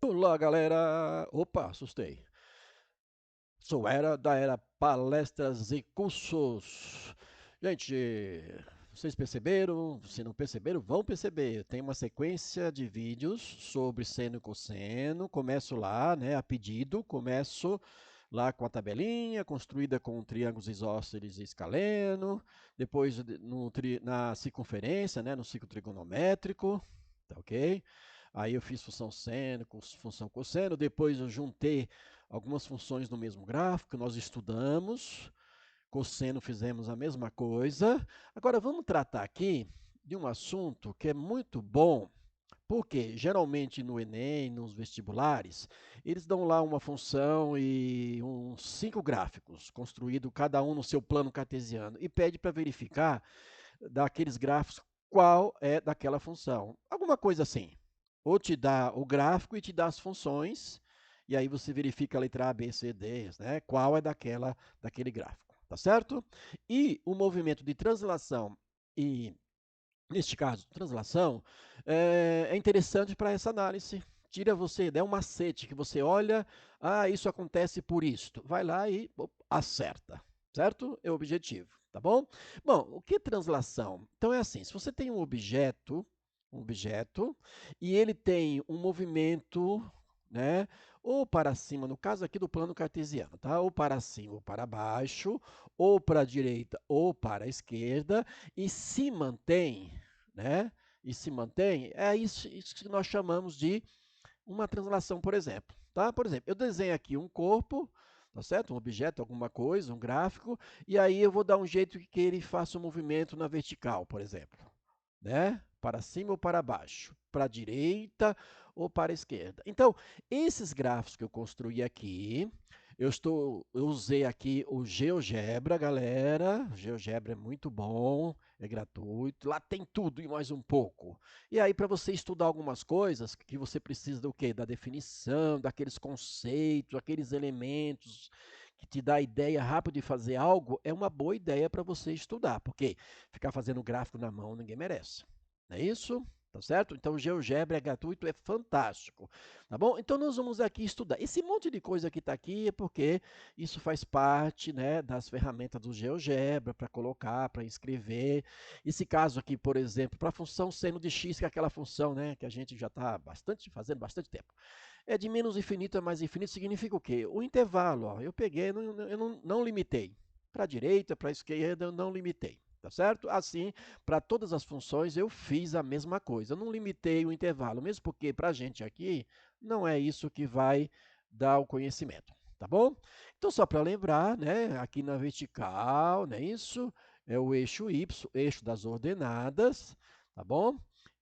Olá, galera! Opa, assustei. Sou da era palestras e cursos. Gente, vocês perceberam? Se não perceberam, vão perceber. Tem uma sequência de vídeos sobre seno e cosseno. Começo lá, né, a pedido. Começo lá com a tabelinha construída com triângulos isósceles e escaleno. Depois na circunferência, né, no ciclo trigonométrico. Tá ok? Aí eu fiz função seno com função cosseno. Depois eu juntei algumas funções no mesmo gráfico que nós estudamos. Cosseno fizemos a mesma coisa. Agora vamos tratar aqui de um assunto que é muito bom, porque geralmente no Enem, nos vestibulares, eles dão lá uma função e uns 5 gráficos, construído cada um no seu plano cartesiano, e pede para verificar daqueles gráficos qual é daquela função. Alguma coisa assim. Ou te dá o gráfico e te dá as funções, e aí você verifica a letra A, B, C, D, né? Qual é daquele gráfico, tá certo? E o movimento de translação e, neste caso, translação, é interessante para essa análise. Tira você, é um macete que você olha, isso acontece por isto. Vai lá e acerta, certo? É o objetivo, tá bom? Bom, o que é translação? Então é assim, se você tem um objeto, e ele tem um movimento, né, ou para cima, no caso aqui do plano cartesiano, tá? Ou para cima ou para baixo, ou para a direita ou para a esquerda, e se mantém, né? E se mantém, é isso que nós chamamos de uma translação, por exemplo. Tá? Por exemplo, eu desenho aqui um corpo, tá certo? Um objeto, alguma coisa, um gráfico, e aí eu vou dar um jeito que ele faça um movimento na vertical, por exemplo, né? Para cima ou para baixo, para a direita ou para a esquerda. Então, esses gráficos que eu construí aqui, eu usei aqui o GeoGebra, galera. O GeoGebra é muito bom, é gratuito. Lá tem tudo e mais um pouco. E aí, para você estudar algumas coisas, que você precisa do quê? Da definição, daqueles conceitos, aqueles elementos que te dá a ideia rápida de fazer algo, é uma boa ideia para você estudar, porque ficar fazendo gráfico na mão ninguém merece. Não é isso? Tá certo? Então, o GeoGebra é gratuito, é fantástico. Tá bom? Então, nós vamos aqui estudar. Esse monte de coisa que está aqui é porque isso faz parte, né, das ferramentas do GeoGebra para colocar, para escrever. Esse caso aqui, por exemplo, para a função seno de x, que é aquela função, né, que a gente já está fazendo bastante tempo. É de menos infinito a mais infinito, significa o quê? O intervalo, ó, eu peguei, eu não limitei. Para a direita, para a esquerda, eu não limitei. Tá certo? Assim, para todas as funções, eu fiz a mesma coisa. Eu não limitei o intervalo, mesmo porque para a gente aqui, não é isso que vai dar o conhecimento. Tá bom? Então, só para lembrar, né, aqui na vertical, não é isso? É o eixo Y, eixo das ordenadas, tá bom?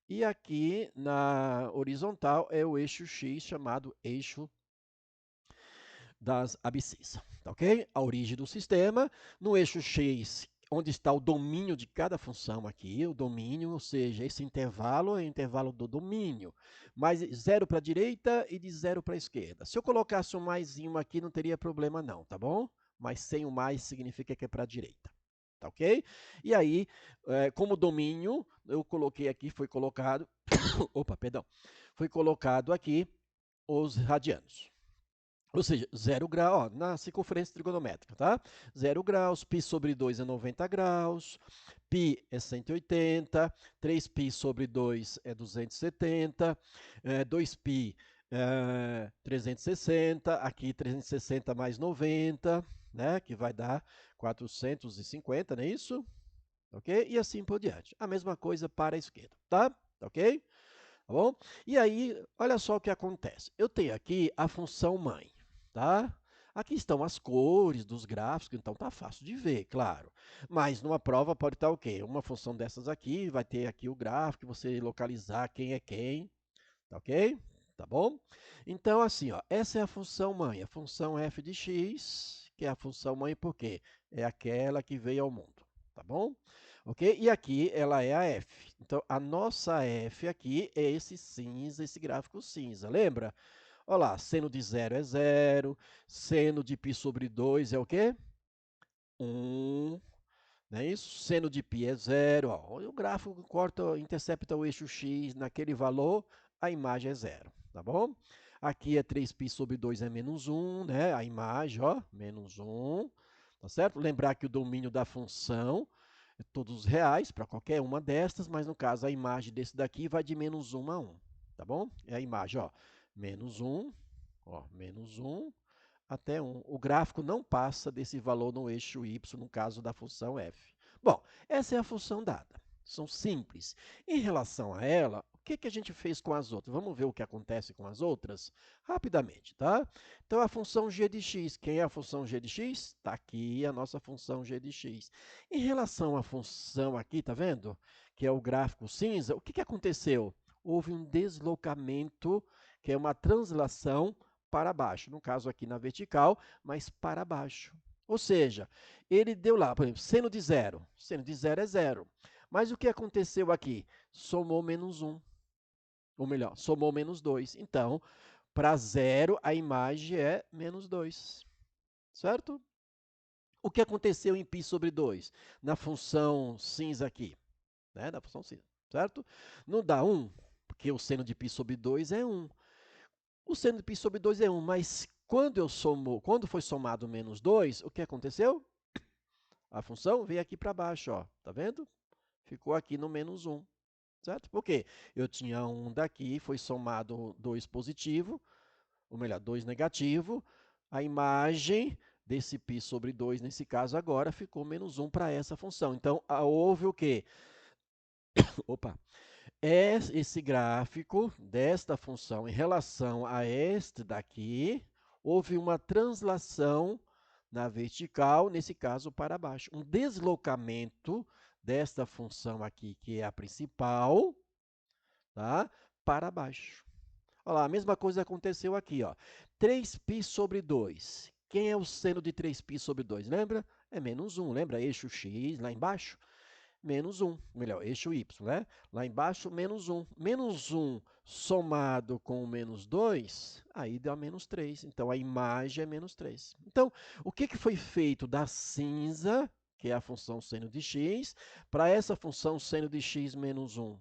E aqui na horizontal é o eixo X, chamado eixo das abscissas, tá ok? A origem do sistema. No eixo X, onde está o domínio de cada função aqui, o domínio, ou seja, esse intervalo é o intervalo do domínio, mais 0 para a direita e de 0 para a esquerda. Se eu colocasse um maisinho aqui, não teria problema não, tá bom? Mas sem o mais significa que é para a direita. Tá ok? E aí, como domínio, eu coloquei aqui, foi colocado, opa, perdão, foi colocado aqui os radianos. Ou seja, 0 grau, ó, na circunferência trigonométrica, tá? 0 graus, π sobre 2 é 90 graus, π é 180, 3π sobre 2 é 270, 2π é 360, aqui 360 mais 90, né, que vai dar 450, não é isso? Ok? E assim por diante. A mesma coisa para a esquerda, tá? Ok? Tá bom? E aí, olha só o que acontece. Eu tenho aqui a função mãe, tá? Aqui estão as cores dos gráficos, então tá fácil de ver, claro. Mas numa prova pode estar o quê? Uma função dessas aqui, vai ter aqui o gráfico, você localizar quem é quem, tá ok? Tá bom? Então, assim, ó, essa é a função mãe, a função f de x, que é a função mãe porque é aquela que veio ao mundo, tá bom? Ok? E aqui ela é a f. Então, a nossa f aqui é esse cinza, esse gráfico cinza, lembra? Olha lá, seno de 0 é 0, seno de π sobre 2 é o quê? 1, não é isso? Seno de π é 0, ó. O gráfico corta, intercepta o eixo x naquele valor, a imagem é 0, tá bom? Aqui é 3π sobre 2 é menos 1, né? A imagem, ó, menos 1, tá certo? Lembrar que o domínio da função é todos reais para qualquer uma destas, mas no caso a imagem desse daqui vai de menos 1 a 1, tá bom? É a imagem, ó, menos 1, ó, menos 1 até 1. O gráfico não passa desse valor no eixo y, no caso da função f. Bom, essa é a função dada. São simples. Em relação a ela, o que a gente fez com as outras? Vamos ver o que acontece com as outras? Rapidamente, tá? Então, a função g de x. Quem é a função g de x? Está aqui a nossa função g de x. Em relação à função aqui, tá vendo? Que é o gráfico cinza, o que aconteceu? Houve um deslocamento, que é uma translação para baixo. No caso aqui na vertical, mas para baixo. Ou seja, ele deu lá, por exemplo, seno de zero. Seno de zero é zero. Mas o que aconteceu aqui? Somou menos 1. Ou melhor, somou menos 2. Então, para zero, a imagem é menos 2. Certo? O que aconteceu em π sobre 2? Na função cinza aqui. Né? Na função cinza. Certo? Não dá 1, porque o seno de π sobre 2 é 1. O seno de π sobre 2 é 1, mas quando foi somado menos 2, o que aconteceu? A função veio aqui para baixo, ó. Tá vendo? Ficou aqui no menos 1, certo? Por quê? Eu tinha 1 daqui, foi somado 2 positivo, ou melhor, 2 negativo. A imagem desse π sobre 2, nesse caso agora, ficou menos 1 para essa função. Então, houve o quê? Opa! Esse gráfico desta função em relação a este daqui, houve uma translação na vertical, nesse caso para baixo. Um deslocamento desta função aqui, que é a principal, tá? Para baixo. Olha lá, a mesma coisa aconteceu aqui, ó. 3π sobre 2. Quem é o seno de 3π sobre 2? Lembra? É menos 1, lembra? Eixo x lá embaixo? Menos 1, melhor, eixo y, né? Lá embaixo, menos 1. Menos 1 somado com o menos 2, aí dá menos 3. Então, a imagem é menos 3. Então, o que foi feito da cinza, que é a função seno de x, para essa função seno de x menos 1?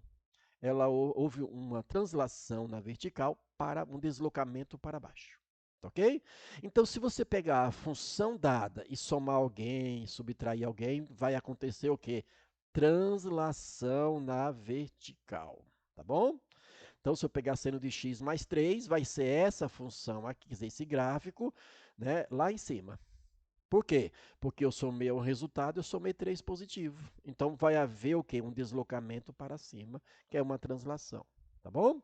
Houve uma translação na vertical para um deslocamento para baixo. Ok? Então, se você pegar a função dada e somar alguém, subtrair alguém, vai acontecer o quê? Translação na vertical, tá bom? Então, se eu pegar seno de x mais 3, vai ser essa função aqui, quer dizer, esse gráfico, né, lá em cima. Por quê? Porque eu somei o resultado, eu somei 3 positivo. Então, vai haver o quê? Um deslocamento para cima, que é uma translação, tá bom?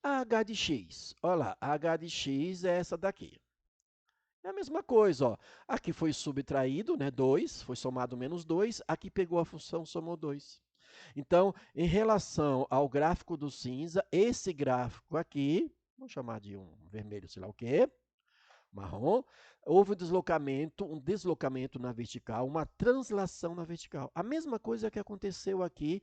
A h de x, olha lá, a h de x é essa daqui. É a mesma coisa, ó. Aqui foi subtraído, né, 2, foi somado menos 2, aqui pegou a função, somou 2. Então, em relação ao gráfico do cinza, esse gráfico aqui, vamos chamar de um vermelho, sei lá o quê, marrom, houve um deslocamento na vertical, uma translação na vertical. A mesma coisa que aconteceu aqui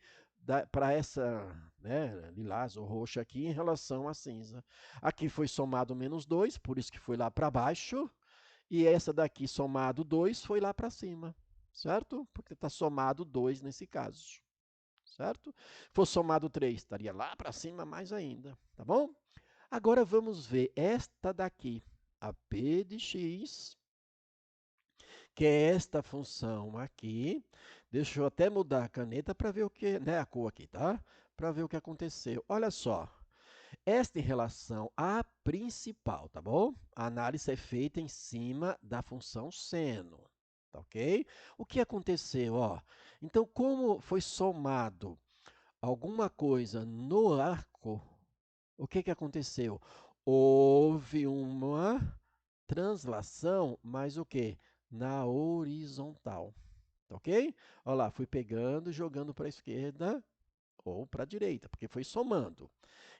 para essa, né, lilás ou roxa aqui em relação à cinza. Aqui foi somado menos 2, por isso que foi lá para baixo, e essa daqui, somado 2, foi lá para cima, certo? Porque está somado 2 nesse caso, certo? Se fosse somado 3, estaria lá para cima mais ainda, tá bom? Agora vamos ver esta daqui, a p de x, que é esta função aqui. Deixa eu até mudar a caneta para ver o que, né, a cor aqui, tá? Para ver o que aconteceu. Olha só, esta em relação à principal, tá bom? A análise é feita em cima da função seno, tá ok? O que aconteceu, ó? Então, como foi somado alguma coisa no arco, o que aconteceu? Houve uma translação, mas o quê? Na horizontal, tá ok? Olha lá, fui pegando, jogando para a esquerda ou para a direita, porque foi somando.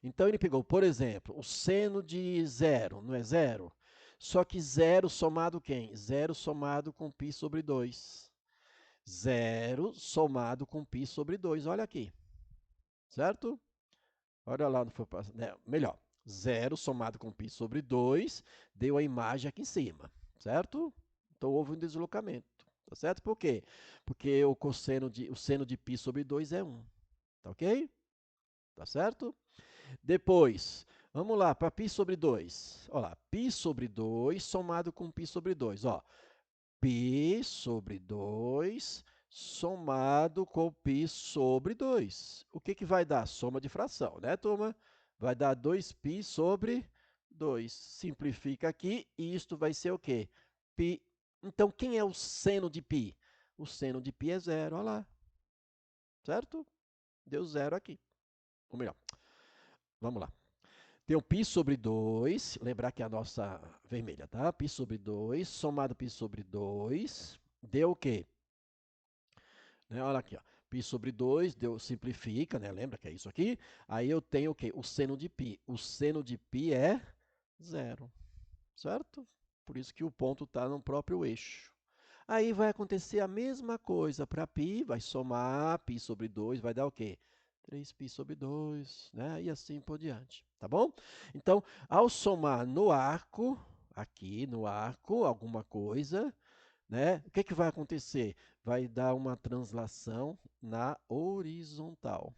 Então, ele pegou, por exemplo, o seno de zero, não é zero? Só que zero somado quem? Zero somado com π sobre 2. Zero somado com π sobre 2, olha aqui, certo? Olha lá, não foi, né? Melhor, zero somado com π sobre 2, deu a imagem aqui em cima, certo? Então, houve um deslocamento, tá certo? Por quê? Porque o seno de π sobre 2 é 1, tá ok? Tá certo? Depois, Vamos lá, para π sobre 2. Olha lá, π sobre 2 somado com π sobre 2. Ó, π sobre 2 somado com π sobre 2. O que vai dar? Soma de fração, né, turma? Vai dar 2π sobre 2. Simplifica aqui e isto vai ser o quê? Π. Então, quem é o seno de π? O seno de π é zero, olha lá. Certo? Deu zero aqui. Ou melhor, vamos lá. Tem o π sobre 2, lembrar que é a nossa vermelha, tá? Π sobre 2, somado π sobre 2, deu o quê? Né? Olha aqui, ó. Π sobre 2, deu, simplifica, né? Lembra que é isso aqui? Aí eu tenho o quê? O seno de π. O seno de π é zero, certo? Por isso que o ponto está no próprio eixo. Aí vai acontecer a mesma coisa para π, vai somar π sobre 2, vai dar o quê? 3π sobre 2, né? E assim por diante, tá bom? Então, ao somar no arco, aqui no arco, alguma coisa, né? O que vai acontecer? Vai dar uma translação na horizontal,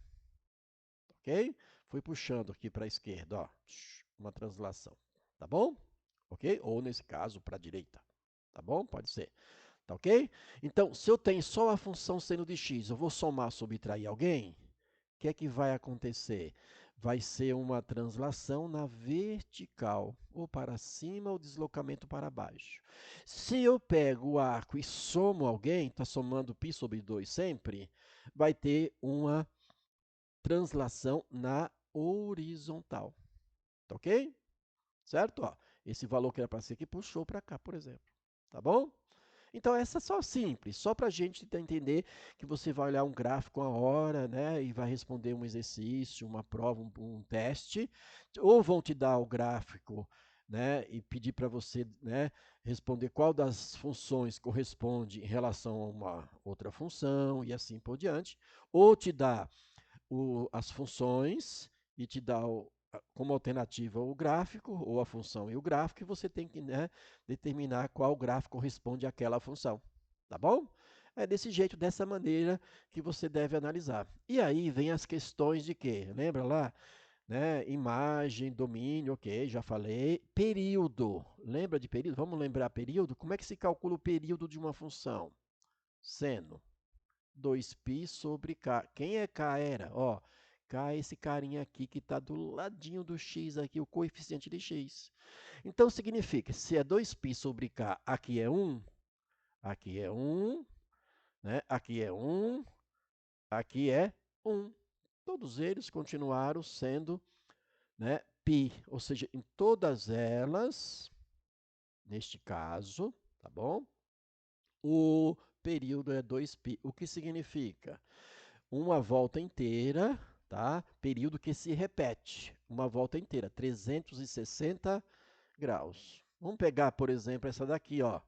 ok? Fui puxando aqui para a esquerda, ó, uma translação, tá bom? Ok? Ou nesse caso, para a direita, tá bom? Pode ser. Tá ok? Então, se eu tenho só a função seno de x, eu vou somar, subtrair alguém, o que é que vai acontecer? Vai ser uma translação na vertical, ou para cima, ou deslocamento para baixo. Se eu pego o arco e somo alguém, está somando π sobre 2 sempre, vai ter uma translação na horizontal. Tá ok? Certo? Ó, esse valor que era para ser aqui puxou para cá, por exemplo. Tá bom? Então, essa é só simples, só para a gente entender que você vai olhar um gráfico a hora, né, e vai responder um exercício, uma prova, um teste, ou vão te dar o gráfico, né, e pedir para você, né, responder qual das funções corresponde em relação a uma outra função e assim por diante, ou te dá as funções e te dá como alternativa o gráfico, ou a função e o gráfico, e você tem que, né, determinar qual gráfico corresponde àquela função. Tá bom? É desse jeito, dessa maneira que você deve analisar. E aí vem as questões de quê? Lembra lá? Né? Imagem, domínio, ok, já falei. Período. Lembra de período? Vamos lembrar período? Como é que se calcula o período de uma função? Seno. 2π sobre k. Quem é k era? Ó, k é esse carinha aqui que está do ladinho do x aqui, o coeficiente de x. Então, significa, se é 2π sobre k, aqui é 1, aqui é 1, né? Aqui é 1, aqui é 1. Todos eles continuaram sendo, né, π, ou seja, em todas elas, neste caso, tá bom? O período é 2π, o que significa? Uma volta inteira, tá? Período que se repete, uma volta inteira, 360 graus. Vamos pegar, por exemplo, essa daqui, ó.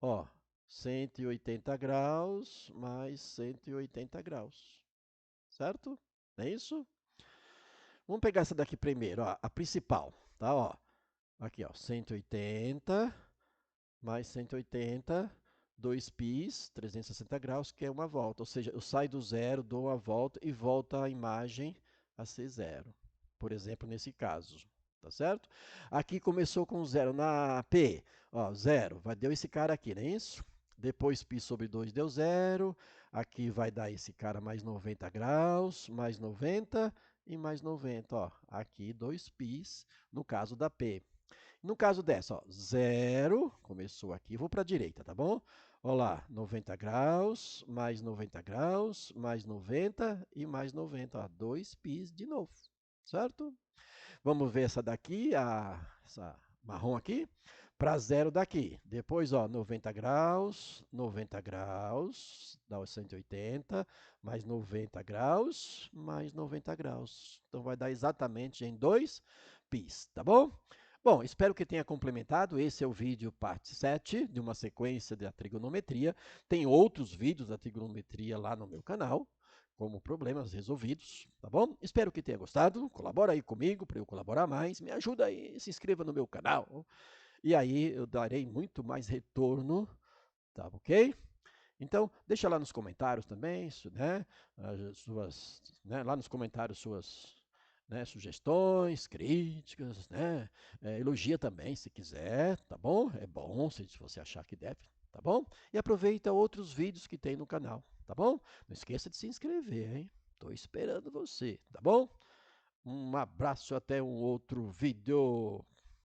Ó, 180 graus mais 180 graus, certo? Não é isso? Vamos pegar essa daqui primeiro, ó, a principal, tá? Ó, aqui, ó, 180 mais 180, 2πs, 360 graus, que é uma volta. Ou seja, eu saio do zero, dou uma volta e volta a imagem a ser zero. Por exemplo, nesse caso. Tá certo? Aqui começou com zero. Na P, ó, zero. Deu esse cara aqui, não é isso? Depois π sobre 2 deu zero. Aqui vai dar esse cara mais 90 graus, mais 90 e mais 90. Ó. Aqui 2πs, no caso da P. No caso dessa, ó, zero, começou aqui, vou para a direita, tá bom? Olha lá, 90 graus, mais 90 graus, mais 90 e mais 90, ó, 2πs de novo, certo? Vamos ver essa daqui, essa marrom aqui, para zero daqui. Depois, ó, 90 graus, dá os 180, mais 90 graus, mais 90 graus. Então, vai dar exatamente em 2πs, tá bom? Bom, espero que tenha complementado. Esse é o vídeo parte 7 de uma sequência da trigonometria. Tem outros vídeos da trigonometria lá no meu canal, como problemas resolvidos, tá bom? Espero que tenha gostado. Colabora aí comigo para eu colaborar mais. Me ajuda aí, se inscreva no meu canal. E aí eu darei muito mais retorno, tá ok? Então, deixa lá nos comentários também, né, lá nos comentários suas né? Sugestões, críticas, né? Elogia também se quiser, tá bom? É bom se você achar que deve, tá bom? E aproveita outros vídeos que tem no canal, tá bom? Não esqueça de se inscrever, hein? Tô esperando você, tá bom? Um abraço, até um outro vídeo.